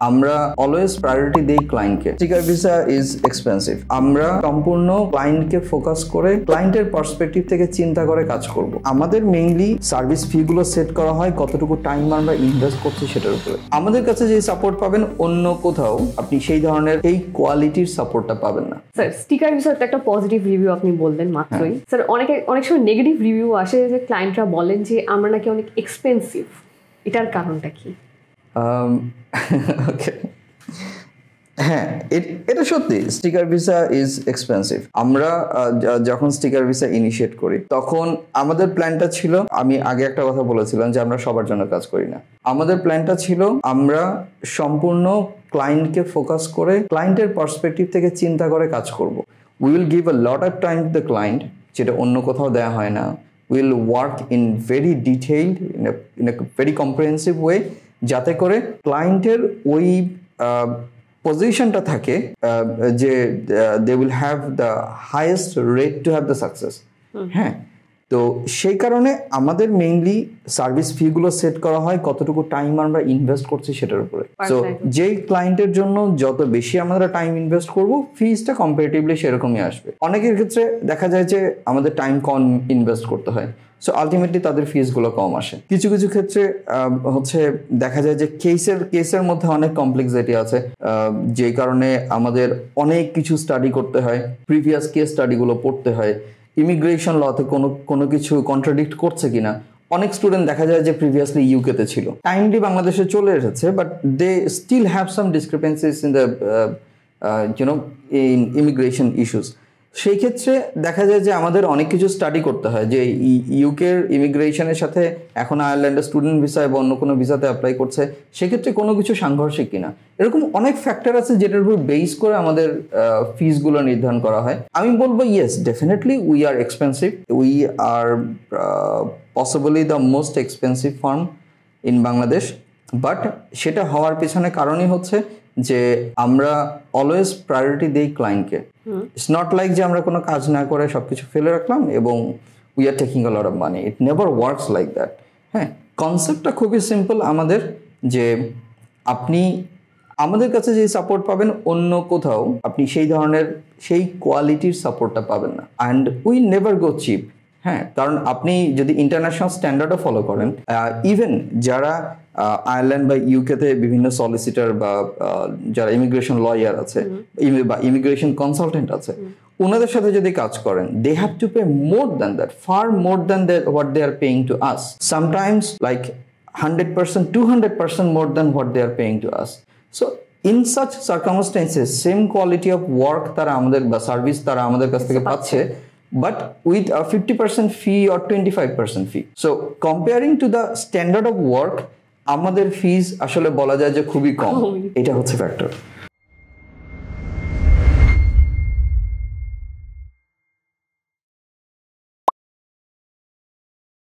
আমরা always priority দেই ক্লায়েন্টকে। Sticker visa is expensive. আমরা সম্পূর্ণ ক্লায়েন্টকে ফোকাস করে ক্লায়েন্টের পার্সপেক্টিভ থেকে চিন্তা করে কাজ করব। আমাদের মেইনলি সার্ভিস ফি গুলো সেট করা হয় কতটুকু টাইম আমরা ইনভেস্ট করছি সেটার উপরে। আমাদের কাছে যে সাপোর্ট পাবেন অন্য কোথাও আপনি সেই ধরনের এই কোয়ালিটির সাপোর্টটা পাবেন না। স্যার স্টিকার ভিসার একটা পজিটিভ রিভিউ আপনি বললেন মাত্রই। স্যার অনেক সময় নেগেটিভ রিভিউ আসে যে ক্লায়েন্টরা বলেন যে আমরা নাকি অনেক এক্সপেন্সিভ, এটার কারণটা কি? হ্যাঁ, এটা সত্যি স্টিকার ভিসা ইজ এক্সপেন্সিভ। আমরা যখন স্টিকার ভিসা ইনিশিয়েট করি তখন আমাদের প্ল্যানটা ছিল, আমি আগে একটা কথা বলেছিলাম যে আমরা সবার জন্য কাজ করি না। আমাদের প্ল্যানটা ছিল আমরা সম্পূর্ণ ক্লায়েন্টকে ফোকাস করে ক্লায়েন্টের পার্সপেক্টিভ থেকে চিন্তা করে কাজ করব। We will give a lot of time to the client, যেটা অন্য কোথাও দেওয়া হয় না। Will work in very detailed in a very comprehensive way, যাতে করে ক্লায়েন্টের ওই পজিশনটা থাকে যে they will have the highest rate to have the success. হ্যাঁ, তো সেই কারণে আমাদের মেইনলি সার্ভিস ফি গুলো সেট করা হয় কতটুকু টাইম আমরা ইনভেস্ট করছি সেটার উপরে। সো যেই ক্লায়েন্টের জন্য যত বেশি আমরা টাইম ইনভেস্ট করব, ফিজটা কম্পারেটিভলি সেরকমই আসবে। অনেকের ক্ষেত্রে দেখা যায় যে আমাদের টাইম কম ইনভেস্ট করতে হয়, সো আলটিমেটলি তাদের ফিজগুলো কম আসে। কিছু কিছু ক্ষেত্রে হচ্ছে দেখা যায় যে কেসের মধ্যে অনেক কমপ্লেক্সিটি আছে, যেই কারণে আমাদের অনেক কিছু স্টাডি করতে হয়, প্রিভিয়াস কেস স্টাডিগুলো পড়তে হয়, ইমিগ্রেশন লতে কোনো কিছু কন্ট্রাডিক্ট করছে কিনা। অনেক স্টুডেন্ট দেখা যায় যে প্রিভিয়াসলি ইউকেতে ছিল, টাইমলি বাংলাদেশে চলে এসেছে, but they still have some discrepancies in the in immigration issues. সেই ক্ষেত্রে দেখা যায় যে আমাদের অনেক কিছু স্টাডি করতে হয় যে ইউকের ইমিগ্রেশনের সাথে এখন আয়ারল্যান্ডের স্টুডেন্ট ভিসা বা অন্য কোনো ভিসাতে অ্যাপ্লাই করছে, সেক্ষেত্রে কোনো কিছু সাংঘর্ষিক কিনা, এরকম অনেক ফ্যাক্টর আছে যেটার উপর বেস করে আমাদের ফিসগুলো নির্ধারণ করা হয়। আমি বলবো yes, definitely we are expensive, we are possibly the most expensive firm in Bangladesh. But সেটা হওয়ার পেছনে কারণই হচ্ছে যে আমরা অলওয়েজ প্রায়োরিটি দেই ক্লায়েন্টকে। ইটস নট লাইক যে আমরা কোনো কাজ না করে সবকিছু ফেলে রাখলাম এবং we are taking a lot of money. It never works like that. হ্যাঁ, কনসেপ্টটা খুবই সিম্পল আমাদের, যে আপনি আমাদের কাছে যে সাপোর্ট পাবেন অন্য কোথাও আপনি সেই ধরনের সেই কোয়ালিটির সাপোর্টটা পাবেন না। And we never go cheap. হ্যাঁ, কারণ আপনি যদি ইন্টারন্যাশনাল স্ট্যান্ডার্ডও ফলো করেন, ইভেন যারা আয়ারল্যান্ড বা ইউকেতে বিভিন্ন সলিসিটার বা যারা ইমিগ্রেশন লয়ার আছে বা ইমিগ্রেশন কনসালটেন্ট আছে, ওনাদের সাথে যদি কাজ করেন, they have to pay more than that, far more than what they are paying to us, sometimes like 100%, 200% more than what they are paying to us. So in such circumstances, same quality of work তারা আমাদের বা service তারা আমাদের কাছ থেকে পাচ্ছে, but with a 50% fee or 25% fee. So comparing to the standard of work, আমাদের ফিজ আসলে বলা যায় যে খুবই কম। এটা হচ্ছে ফ্যাক্টর।